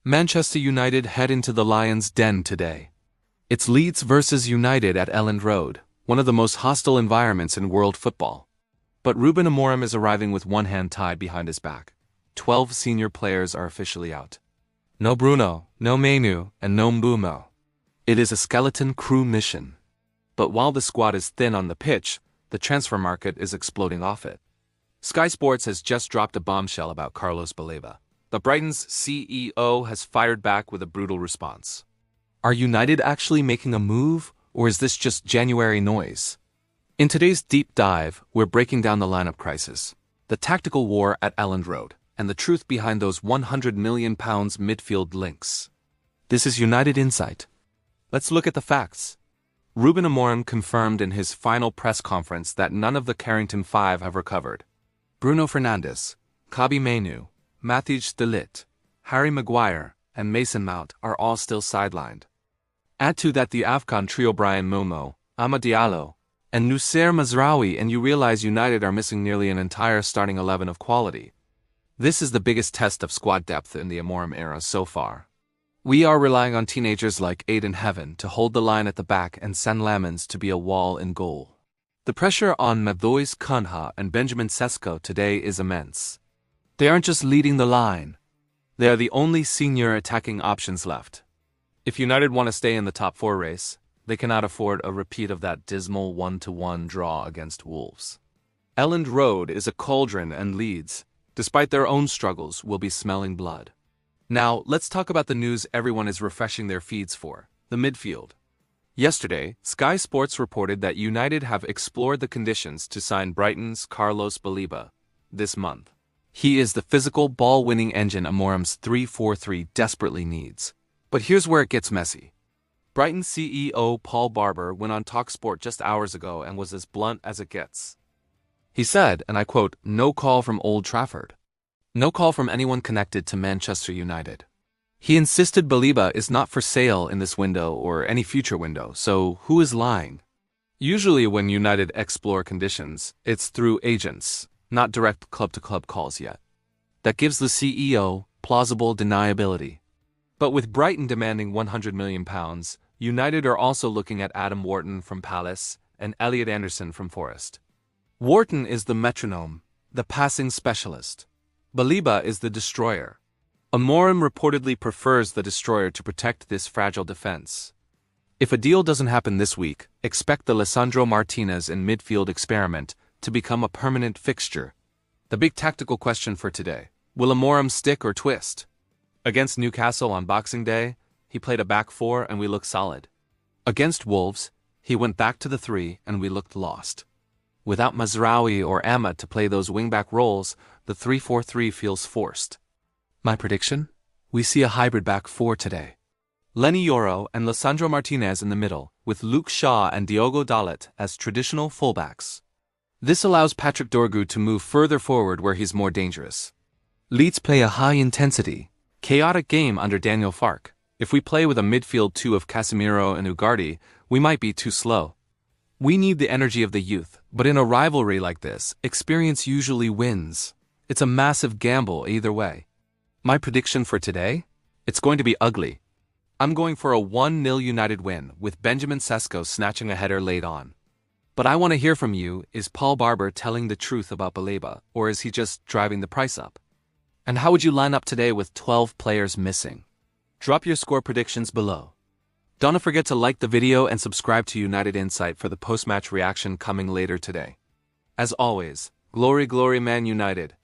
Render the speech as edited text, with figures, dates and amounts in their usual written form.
Manchester United head into the Lions' den today. It's Leeds versus United at Elland Road, one of the most hostile environments in world football. But Ruben Amorim is arriving with one hand tied behind his back. 12 senior players are officially out. No Bruno, no Mainoo, and no Mbeumo. It is a skeleton crew mission. But while the squad is thin on the pitch, the transfer market is exploding off it. Sky Sports has just dropped a bombshell about Carlos Baleba. But Brighton's CEO has fired back with a brutal response. Are United actually making a move, or is this just January noise? In today's deep dive, we're breaking down the lineup crisis, the tactical war at Elland Road, and the truth behind those £100 million midfield links. This is United Insight. Let's look at the facts. Ruben Amorim confirmed in his final press conference that none of the Carrington Five have recovered. Bruno Fernandes, Kobbie Mainoo, Matthijs de Ligt, Harry Maguire, and Mason Mount are all still sidelined. Add to that the AFCON trio Mbeumo, Amad, and Noussair Mazraoui and you realize United are missing nearly an entire starting 11 of quality. This is the biggest test of squad depth in the Amorim era so far. We are relying on teenagers like Aiden Heaven to hold the line at the back and San Lamens to be a wall in goal. The pressure on Matthijs Cunha and Benjamin Sesko today is immense. They aren't just leading the line. They are the only senior attacking options left. If United want to stay in the top 4 race, they cannot afford a repeat of that dismal 1-1 draw against Wolves. Elland Road is a cauldron and Leeds, despite their own struggles, will be smelling blood. Now, let's talk about the news everyone is refreshing their feeds for, the midfield. Yesterday, Sky Sports reported that United have explored the conditions to sign Brighton's Carlos Baleba this month. He is the physical, ball-winning engine Amorim's 3-4-3 desperately needs. But here's where it gets messy. Brighton CEO Paul Barber went on TalkSport just hours ago and was as blunt as it gets. He said, and I quote, "No call from Old Trafford. No call from anyone connected to Manchester United." He insisted Baleba is not for sale in this window or any future window, so who is lying? Usually when United explore conditions, it's through agents, not direct club-to-club calls yet. That gives the CEO plausible deniability. But with Brighton demanding £100 million, United are also looking at Adam Wharton from Palace and Elliot Anderson from Forest. Wharton is the metronome, the passing specialist. Baleba is the destroyer. Amorim reportedly prefers the destroyer to protect this fragile defense. If a deal doesn't happen this week, expect the Lisandro Martinez in midfield experiment to become a permanent fixture. The big tactical question for today: will Amorim stick or twist? Against Newcastle on Boxing Day, he played a back 4 and we looked solid. Against Wolves, he went back to the 3 and we looked lost. Without Mazraoui or Amad to play those wingback roles, the 3-4-3 feels forced. My prediction? We see a hybrid back 4 today. Lenny Yoro and Lisandro Martinez in the middle, with Luke Shaw and Diogo Dalot as traditional fullbacks. This allows Patrick Dorgu to move further forward where he's more dangerous. Leeds play a high-intensity, chaotic game under Daniel Farke. If we play with a midfield 2 of Casemiro and Ugarte, we might be too slow. We need the energy of the youth, but in a rivalry like this, experience usually wins. It's a massive gamble either way. My prediction for today? It's going to be ugly. I'm going for a 1-0 United win, with Benjamin Sesko snatching a header late on. But I want to hear from you, is Paul Barber telling the truth about Baleba, or is he just driving the price up? And how would you line up today with 12 players missing? Drop your score predictions below. Don't forget to like the video and subscribe to United Insight for the post-match reaction coming later today. As always, glory, glory, Man United.